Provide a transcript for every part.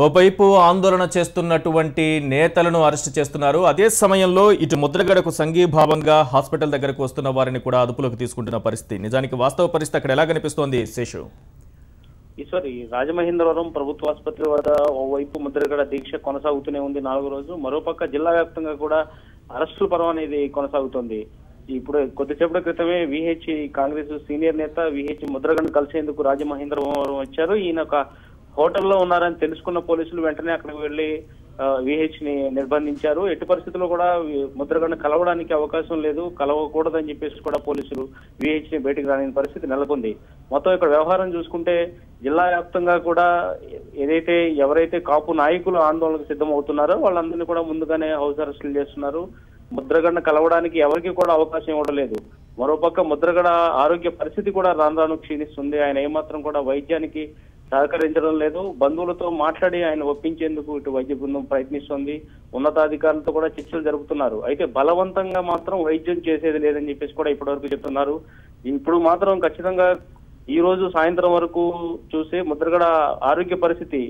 ఓవైపు ఆందోళన చేస్తున్నటువంటి నేతలను అరెస్ట్ చేస్తున్నారు. అదే సమయంలో ఇటు ముద్రగడకు సంఘీభావంగా హాస్పిటల్ దగ్గరకు వస్తున్న వారిని కూడా అదుపులోకి తీసుకుంటున్న పరిస్థితి. నిజానికి వాస్తవ పరిస్థితి అక్కడ ఎలా కనిపిస్తోంది శేషు? ఈశ్వరి, రాజమహేంద్రవరం ప్రభుత్వ ఆసుపత్రి వద్ద ఓవైపు ముద్రగడ దీక్ష కొనసాగుతూనే ఉంది 4వ రోజు. మరోపక్క జిల్లా వ్యాప్తంగా కూడా అరెస్టుల పర్వం అనేది కొనసాగుతోంది. ఇప్పుడు కొద్దిసేపటి క్రితమే విహెచ్ కాంగ్రెస్ సీనియర్ నేత విహెచ్ ముద్రగడను కలిసేందుకు రాజమహేంద్రవరం వచ్చారు. ఈయన ఒక హోటల్లో ఉన్నారని తెలుసుకున్న పోలీసులు వెంటనే అక్కడికి వెళ్లి విహెచ్ ని నిర్బంధించారు. ఎట్టి పరిస్థితుల్లో కూడా ముద్రగడను కలవడానికి అవకాశం లేదు, కలవకూడదని చెప్పేసి కూడా పోలీసులు విహెచ్ ని బయటకు రాని పరిస్థితి నెలకొంది. మొత్తం ఇక్కడ వ్యవహారం చూసుకుంటే జిల్లా వ్యాప్తంగా కూడా ఎవరైతే కాపు నాయకులు ఆందోళనకు సిద్ధమవుతున్నారో వాళ్ళందరినీ కూడా ముందుగానే హౌస్ అరెస్టులు చేస్తున్నారు. ముద్రగడను కలవడానికి ఎవరికి కూడా అవకాశం ఇవ్వడం లేదు. మరోపక్క ముద్రగడ ఆరోగ్య పరిస్థితి కూడా రాను రాను క్షీణిస్తుంది. ఆయన ఏమాత్రం కూడా వైద్యానికి సహకరించడం లేదు. బంధువులతో మాట్లాడి ఆయన ఒప్పించేందుకు ఇటు వైద్య బృందం ప్రయత్నిస్తోంది. ఉన్నతాధికారులతో కూడా చర్చలు జరుపుతున్నారు. అయితే బలవంతంగా మాత్రం వైద్యం చేసేది లేదని చెప్పేసి కూడా ఇప్పటివరకు చెప్తున్నారు. ఇప్పుడు మాత్రం ఖచ్చితంగా ఈ రోజు సాయంత్రం వరకు చూసే ముద్రగడ ఆరోగ్య పరిస్థితి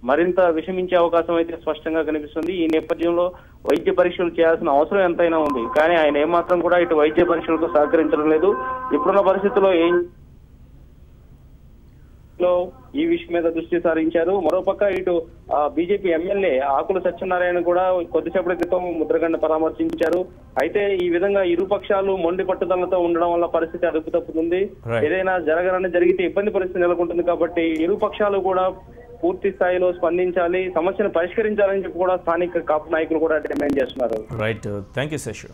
మరింత విషమించే అవకాశం అయితే స్పష్టంగా కనిపిస్తుంది. ఈ నేపథ్యంలో వైద్య పరీక్షలు చేయాల్సిన అవసరం ఎంతైనా ఉంది. కానీ ఆయన ఏమాత్రం కూడా ఇటు వైద్య పరీక్షలకు సహకరించడం లేదు. ఇప్పుడున్న పరిస్థితుల్లో ఈ విషయం మీద దృష్టి సారించారు. మరోపక్క ఇటు బీజేపీ ఎమ్మెల్యే ఆకుల సత్యనారాయణ కూడా కొద్దిసేపటి క్రితం ముద్రగడను పరామర్శించారు. అయితే ఈ విధంగా ఇరు పక్షాలు మొండి పట్టుదలతో ఉండడం వల్ల పరిస్థితి అదుపు తప్పుతుంది. ఏదైనా జరిగితే ఇబ్బంది పరిస్థితి నెలకొంటుంది. కాబట్టి ఇరు పక్షాలు కూడా పూర్తి స్థాయిలో స్పందించాలి, సమస్యను పరిష్కరించాలని చెప్పి కూడా స్థానిక కాపు నాయకులు కూడా డిమాండ్ చేస్తున్నారు. Right, thank you Seshu.